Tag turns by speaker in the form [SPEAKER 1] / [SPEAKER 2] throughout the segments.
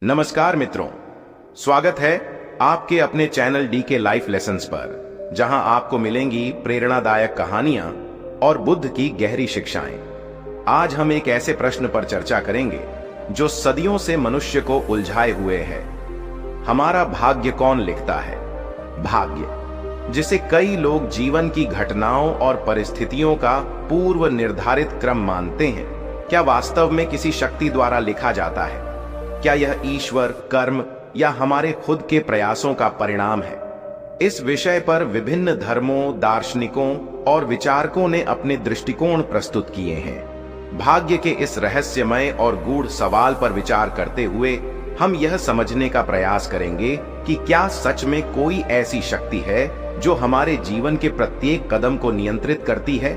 [SPEAKER 1] नमस्कार मित्रों, स्वागत है आपके अपने चैनल डी के लाइफ लेसन्स पर, जहां आपको मिलेंगी प्रेरणादायक कहानियां और बुद्ध की गहरी शिक्षाएं। आज हम एक ऐसे प्रश्न पर चर्चा करेंगे जो सदियों से मनुष्य को उलझाए हुए है। हमारा भाग्य कौन लिखता है? भाग्य, जिसे कई लोग जीवन की घटनाओं और परिस्थितियों का पूर्व निर्धारित क्रम मानते हैं, क्या वास्तव में किसी शक्ति द्वारा लिखा जाता है? क्या यह ईश्वर, कर्म या हमारे खुद के प्रयासों का परिणाम है? इस विषय पर विभिन्न धर्मों, दार्शनिकों और विचारकों ने अपने दृष्टिकोण प्रस्तुत किए हैं। भाग्य के इस रहस्यमय और गूढ़ सवाल पर विचार करते हुए हम यह समझने का प्रयास करेंगे कि क्या सच में कोई ऐसी शक्ति है जो हमारे जीवन के प्रत्येक कदम को नियंत्रित करती है,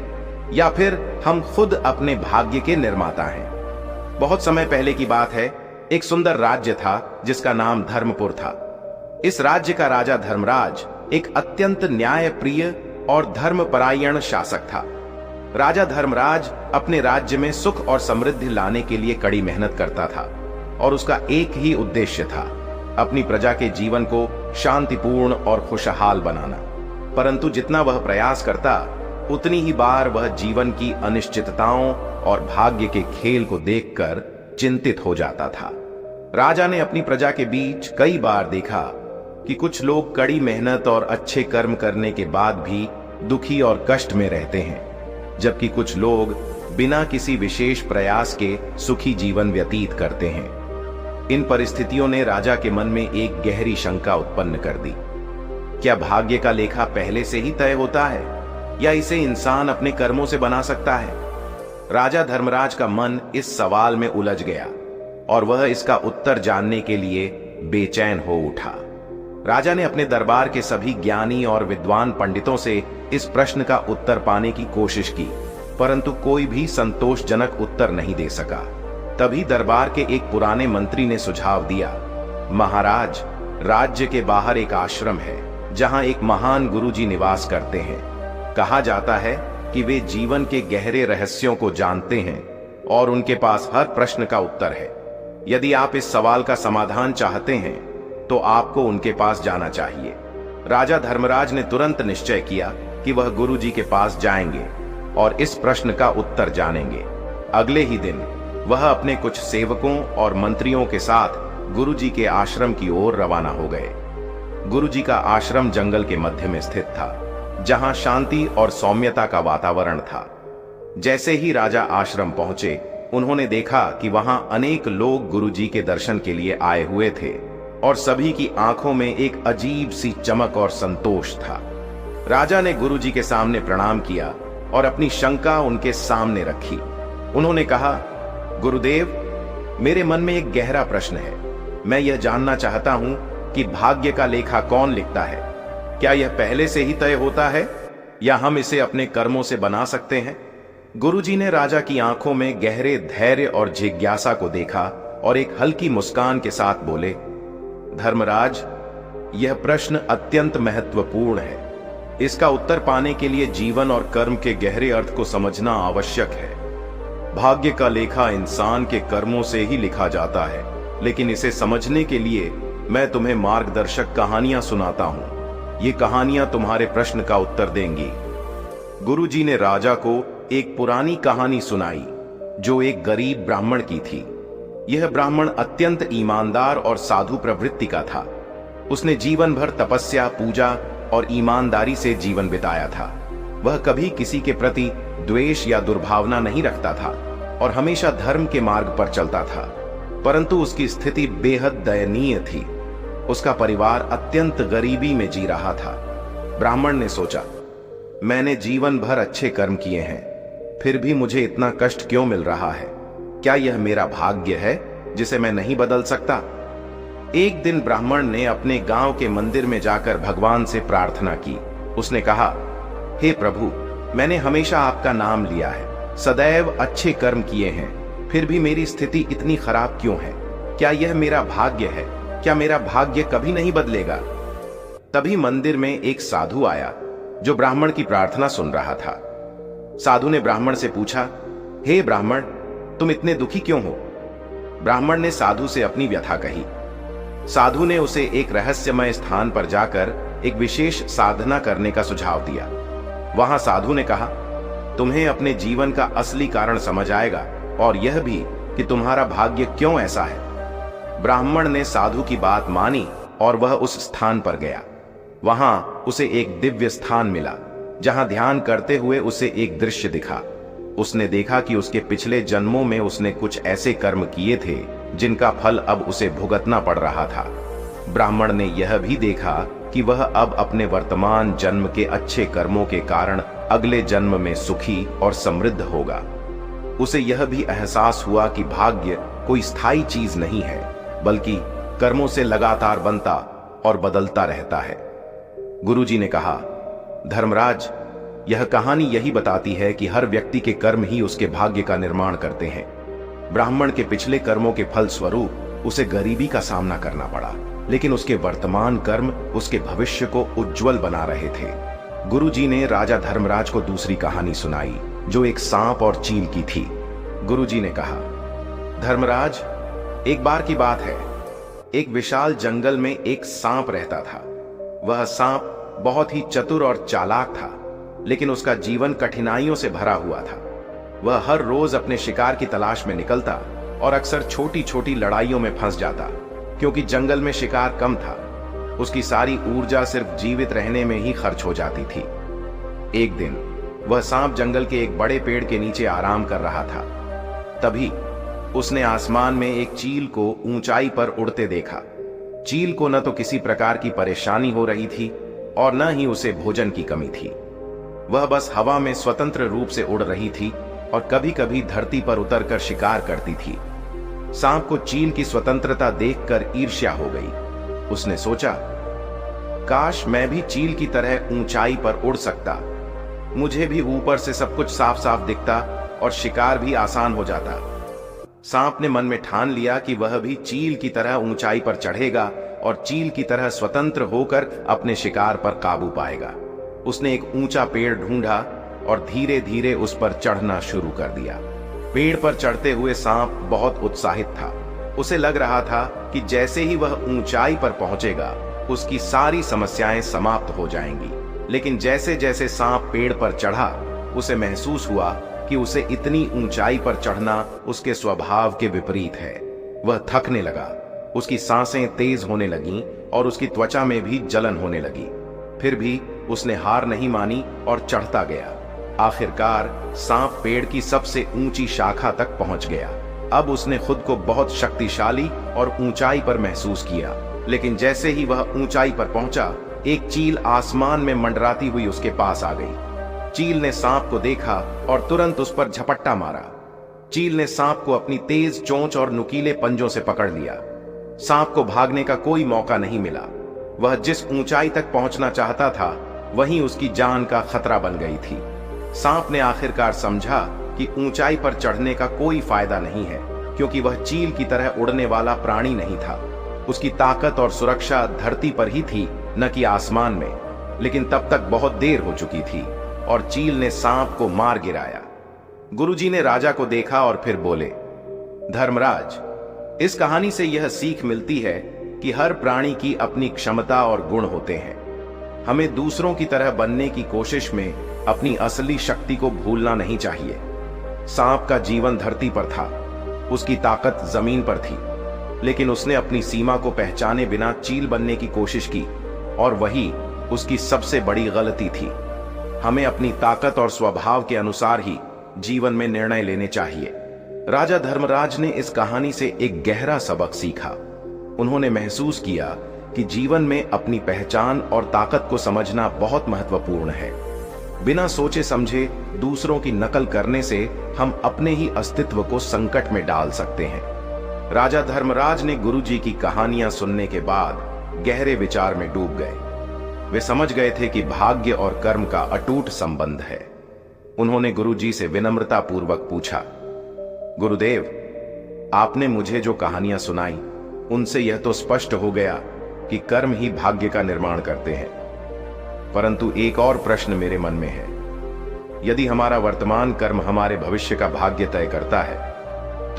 [SPEAKER 1] या फिर हम खुद अपने भाग्य के निर्माता हैं। बहुत समय पहले की बात है, एक सुंदर राज्य था जिसका नाम धर्मपुर था। इस राज्य का राजा धर्मराज एक अत्यंत न्यायप्रिय और धर्मपरायण शासक था। राजा धर्मराज अपने राज्य में सुख और समृद्धि लाने के लिए कड़ी मेहनत करता था और उसका एक ही उद्देश्य था, अपनी प्रजा के जीवन को शांतिपूर्ण और खुशहाल बनाना। परंतु जितना वह प्रयास करता, उतनी ही बार वह जीवन की अनिश्चितताओं और भाग्य के खेल को देखकर चिंतित हो जाता था। राजा ने अपनी प्रजा के बीच कई बार देखा कि कुछ लोग कड़ी मेहनत और अच्छे कर्म करने के बाद भी दुखी और कष्ट में रहते हैं, जबकि कुछ लोग बिना किसी विशेष प्रयास के सुखी जीवन व्यतीत करते हैं। इन परिस्थितियों ने राजा के मन में एक गहरी शंका उत्पन्न कर दी। क्या भाग्य का लेखा पहले से ही तय होता है, या इसे इंसान अपने कर्मों से बना सकता है? राजा धर्मराज का मन इस सवाल में उलझ गया और वह इसका उत्तर जानने के लिए बेचैन हो उठा। राजा ने अपने दरबार के सभी ज्ञानी और विद्वान पंडितों से इस प्रश्न का उत्तर पाने की कोशिश की, परंतु कोई भी संतोषजनक उत्तर नहीं दे सका। तभी दरबार के एक पुराने मंत्री ने सुझाव दिया, महाराज, राज्य के बाहर एक आश्रम है जहां एक महान गुरुजी निवास करते हैं। कहा जाता है कि वे जीवन के गहरे रहस्यों को जानते हैं और उनके पास हर प्रश्न का उत्तर है। यदि आप इस सवाल का समाधान चाहते हैं तो आपको उनके पास जाना चाहिए। राजा धर्मराज ने तुरंत निश्चय किया कि वह गुरुजी के पास जाएंगे और इस प्रश्न का उत्तर जानेंगे। अगले ही दिन वह अपने कुछ सेवकों और मंत्रियों के साथ गुरुजी के आश्रम की ओर रवाना हो गए। गुरुजी का आश्रम जंगल के मध्य में स्थित था, जहां शांति और सौम्यता का वातावरण था। जैसे ही राजा आश्रम पहुंचे, उन्होंने देखा कि वहां अनेक लोग गुरुजी के दर्शन के लिए आए हुए थे और सभी की आंखों में एक अजीब सी चमक और संतोष था। राजा ने गुरुजी के सामने प्रणाम किया और अपनी शंका उनके सामने रखी। उन्होंने कहा, गुरुदेव, मेरे मन में एक गहरा प्रश्न है। मैं यह जानना चाहता हूं कि भाग्य का लेखा कौन लिखता है? क्या यह पहले से ही तय होता है, या हम इसे अपने कर्मों से बना सकते हैं? गुरुजी ने राजा की आंखों में गहरे धैर्य और जिज्ञासा को देखा और एक हल्की मुस्कान के साथ बोले, धर्मराज, यह प्रश्न अत्यंत महत्वपूर्ण है। इसका उत्तर पाने के लिए जीवन और कर्म के गहरे अर्थ को समझना आवश्यक है। भाग्य का लेखा इंसान के कर्मों से ही लिखा जाता है, लेकिन इसे समझने के लिए मैं तुम्हें मार्गदर्शक कहानियां सुनाता हूं। ये कहानियां तुम्हारे प्रश्न का उत्तर देंगी। गुरुजी ने राजा को एक पुरानी कहानी सुनाई जो एक गरीब ब्राह्मण की थी। यह ब्राह्मण अत्यंत ईमानदार और साधु प्रवृत्ति का था। उसने जीवन भर तपस्या, पूजा और ईमानदारी से जीवन बिताया था। वह कभी किसी के प्रति द्वेष या दुर्भावना नहीं रखता था और हमेशा धर्म के मार्ग पर चलता था। परंतु उसकी स्थिति बेहद दयनीय थी। उसका परिवार अत्यंत गरीबी में जी रहा था। ब्राह्मण ने सोचा, मैंने जीवन भर अच्छे कर्म किए हैं, फिर भी मुझे इतना कष्ट क्यों मिल रहा है? क्या यह मेरा भाग्य है जिसे मैं नहीं बदल सकता? एक दिन ब्राह्मण ने अपने गांव के मंदिर में जाकर भगवान से प्रार्थना की। उसने कहा, हे प्रभु, मैंने हमेशा आपका नाम लिया है, सदैव अच्छे कर्म किए हैं, फिर भी मेरी स्थिति इतनी खराब क्यों है? क्या यह मेरा भाग्य है? क्या मेरा भाग्य कभी नहीं बदलेगा? तभी मंदिर में एक साधु आया जो ब्राह्मण की प्रार्थना सुन रहा था। साधु ने ब्राह्मण से पूछा, हे ब्राह्मण, तुम इतने दुखी क्यों हो? ब्राह्मण ने साधु से अपनी व्यथा कही। साधु ने उसे एक रहस्यमय स्थान पर जाकर एक विशेष साधना करने का सुझाव दिया। वहां साधु ने कहा, तुम्हें अपने जीवन का असली कारण समझ आएगा और यह भी कि तुम्हारा भाग्य क्यों ऐसा है। ब्राह्मण ने साधु की बात मानी और वह उस स्थान पर गया। वहां उसे एक दिव्य स्थान मिला जहां ध्यान करते हुए उसे एक दृश्य दिखा। उसने देखा कि उसके पिछले जन्मों में उसने कुछ ऐसे कर्म किए थे जिनका फल अब उसे भुगतना पड़ रहा था। ब्राह्मण ने यह भी देखा कि वह अब अपने वर्तमान जन्म के अच्छे कर्मों के कारण अगले जन्म में सुखी और समृद्ध होगा। उसे यह भी एहसास हुआ कि भाग्य कोई स्थायी चीज नहीं है, बल्कि कर्मों से लगातार बनता और बदलता रहता है। गुरुजी ने कहा, धर्मराज, यह कहानी यही बताती है कि हर व्यक्ति के कर्म ही उसके भाग्य का निर्माण करते हैं। ब्राह्मण के पिछले कर्मों के फल स्वरूप उसे गरीबी का सामना करना पड़ा, लेकिन उसके वर्तमान कर्म उसके भविष्य को उज्जवल बना रहे थे। गुरुजी ने राजा धर्मराज को दूसरी कहानी सुनाई, जो एक सांप और चील की थी। गुरुजी ने कहा, धर्मराज, एक बार की बात है, एक विशाल जंगल में एक सांप रहता था। वह सांप बहुत ही चतुर और चालाक था, लेकिन उसका जीवन कठिनाइयों से भरा हुआ था। वह हर रोज अपने शिकार की तलाश में निकलता और अक्सर छोटी छोटी लड़ाइयों में फंस जाता, क्योंकि जंगल में शिकार कम था। उसकी सारी ऊर्जा सिर्फ जीवित रहने में ही खर्च हो जाती थी। एक दिन वह सांप जंगल के एक बड़े पेड़ के नीचे आराम कर रहा था। तभी उसने आसमान में एक चील को ऊंचाई पर उड़ते देखा। चील को न तो किसी प्रकार की परेशानी हो रही थी और न ही उसे भोजन की कमी थी। वह बस हवा में स्वतंत्र रूप से उड़ रही थी और कभी कभी धरती पर उतरकर शिकार करती थी। सांप को चील की स्वतंत्रता देखकर ईर्ष्या हो गई। उसने सोचा, काश मैं भी चील की तरह ऊंचाई पर उड़ सकता। मुझे भी ऊपर से सब कुछ साफ साफ दिखता और शिकार भी आसान हो जाता। सांप ने मन में ठान लिया कि वह भी चील की तरह ऊंचाई पर चढ़ेगा और चील की तरह स्वतंत्र होकर अपने शिकार पर काबू पाएगा। उसने एक ऊंचा पेड़ ढूंढा और धीरे धीरे उस पर चढ़ना शुरू कर दिया। पेड़ पर चढ़ते हुए सांप बहुत उत्साहित था। उसे लग रहा था कि जैसे ही वह ऊंचाई पर पहुंचेगा, उसकी सारी समस्याएं समाप्त हो जाएंगी। लेकिन जैसे जैसे सांप पेड़ पर चढ़ा, उसे महसूस हुआ कि उसे इतनी ऊंचाई पर चढ़ना उसके स्वभाव के विपरीत है। वह थकने लगा, उसकी सांसें तेज होने लगीं और उसकी त्वचा में भी जलन होने लगी। फिर भी उसने हार नहीं मानी और चढ़ता गया। आखिरकार सांप पेड़ की सबसे ऊंची शाखा तक पहुंच गया। अब उसने खुद को बहुत शक्तिशाली और ऊंचाई पर महसूस किया। लेकिन जैसे ही वह ऊंचाई पर पहुंचा, एक चील आसमान में मंडराती हुई उसके पास आ गई। चील ने सांप को देखा और तुरंत उस पर झपट्टा मारा। चील ने सांप को अपनी तेज चोंच और नुकीले पंजों से पकड़ लिया। सांप को भागने का कोई मौका नहीं मिला। वह जिस ऊंचाई तक पहुंचना चाहता था, वहीं उसकी जान का खतरा बन गई थी। सांप ने आखिरकार समझा कि ऊंचाई पर चढ़ने का कोई फायदा नहीं है, क्योंकि वह चील की तरह उड़ने वाला प्राणी नहीं था। उसकी ताकत और सुरक्षा धरती पर ही थी, न कि आसमान में। लेकिन तब तक बहुत देर हो चुकी थी और चील ने सांप को मार गिराया। गुरुजी ने राजा को देखा और फिर बोले, धर्मराज, इस कहानी से यह सीख मिलती है कि हर प्राणी की अपनी क्षमता और गुण होते हैं। हमें दूसरों की तरह बनने की कोशिश में अपनी असली शक्ति को भूलना नहीं चाहिए। सांप का जीवन धरती पर था, उसकी ताकत जमीन पर थी, लेकिन उसने अपनी सीमा को पहचाने बिना चील बनने की कोशिश की और वही उसकी सबसे बड़ी गलती थी। हमें अपनी ताकत और स्वभाव के अनुसार ही जीवन में निर्णय लेने चाहिए। राजा धर्मराज ने इस कहानी से एक गहरा सबक सीखा। उन्होंने महसूस किया कि जीवन में अपनी पहचान और ताकत को समझना बहुत महत्वपूर्ण है। बिना सोचे समझे दूसरों की नकल करने से हम अपने ही अस्तित्व को संकट में डाल सकते हैं। राजा धर्मराज ने गुरुजी की कहानियां सुनने के बाद गहरे विचार में डूब गए। वे समझ गए थे कि भाग्य और कर्म का अटूट संबंध है। उन्होंने गुरुजी से विनम्रता पूर्वक पूछा, गुरुदेव, आपने मुझे जो कहानियां सुनाई, उनसे यह तो स्पष्ट हो गया कि कर्म ही भाग्य का निर्माण करते हैं। परंतु एक और प्रश्न मेरे मन में है। यदि हमारा वर्तमान कर्म हमारे भविष्य का भाग्य तय करता है,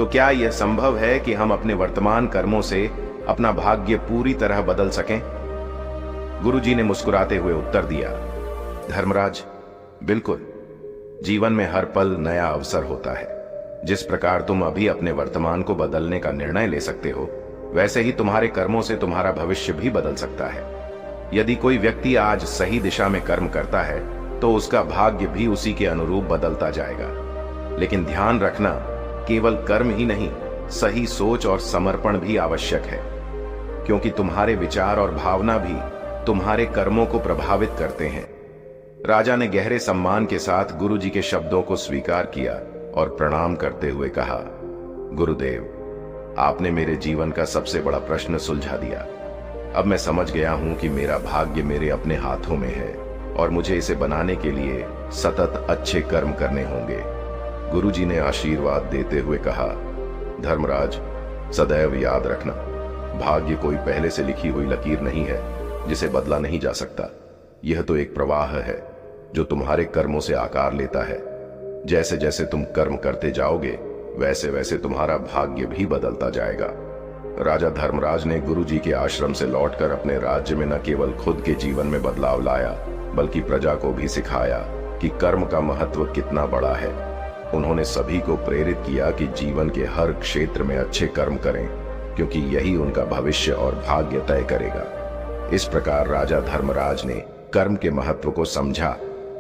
[SPEAKER 1] तो क्या यह संभव है कि हम अपने वर्तमान कर्मों से अपना भाग्य पूरी तरह बदल सकें? गुरुजी ने मुस्कुराते हुए उत्तर दिया, धर्मराज, बिल्कुल। जीवन में हर पल नया अवसर होता है। जिस प्रकार तुम अभी अपने वर्तमान को बदलने का निर्णय ले सकते हो, वैसे ही तुम्हारे कर्मों से तुम्हारा भविष्य भी बदल सकता है। यदि कोई व्यक्ति आज सही दिशा में कर्म करता है तो उसका भाग्य भी उसी के अनुरूप बदलता जाएगा। लेकिन ध्यान रखना, केवल कर्म ही नहीं, सही सोच और समर्पण भी आवश्यक है, क्योंकि तुम्हारे विचार और भावना भी तुम्हारे कर्मों को प्रभावित करते हैं। राजा ने गहरे सम्मान के साथ गुरुजी के शब्दों को स्वीकार किया और प्रणाम करते हुए कहा, गुरुदेव, आपने मेरे जीवन का सबसे बड़ा प्रश्न सुलझा दिया। अब मैं समझ गया हूं कि मेरा भाग्य मेरे अपने हाथों में है और मुझे इसे बनाने के लिए सतत अच्छे कर्म करने होंगे। गुरुजी ने आशीर्वाद देते हुए कहा, धर्मराज, सदैव याद रखना, भाग्य कोई पहले से लिखी हुई लकीर नहीं है जिसे बदला नहीं जा सकता। यह तो एक प्रवाह है जो तुम्हारे कर्मों से आकार लेता है। जैसे जैसे तुम कर्म करते जाओगे, वैसे वैसे तुम्हारा भाग्य भी बदलता जाएगा। राजा धर्मराज ने गुरुजी के आश्रम से लौटकर अपने राज्य में न केवल खुद के जीवन में बदलाव लाया, बल्कि प्रजा को भी सिखाया कि कर्म का महत्व कितना बड़ा है। उन्होंने सभी को प्रेरित किया कि जीवन के हर क्षेत्र में अच्छे कर्म करें, क्योंकि यही उनका भविष्य और भाग्य तय करेगा। इस प्रकार राजा धर्मराज ने कर्म के महत्व को समझा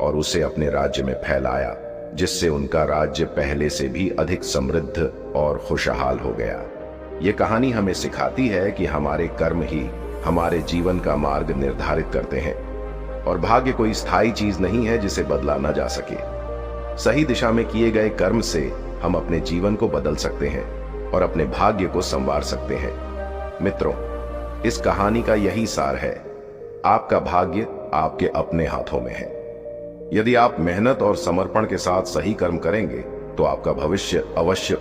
[SPEAKER 1] और उसे अपने राज्य में फैलाया, जिससे उनका राज्य पहले से भी अधिक समृद्ध और खुशहाल हो गया। ये कहानी हमें सिखाती है कि हमारे कर्म ही हमारे जीवन का मार्ग निर्धारित करते हैं और भाग्य कोई स्थायी चीज नहीं है जिसे बदला न जा सके। सही दिशा में किए गए कर्म से हम अपने जीवन को बदल सकते हैं और अपने भाग्य को संवार सकते हैं। मित्रों, इस कहानी का यही सार है, आपका भाग्य आपके अपने हाथों में है। यदि आप मेहनत और समर्पण के साथ सही कर्म करेंगे तो आपका भविष्य अवश्य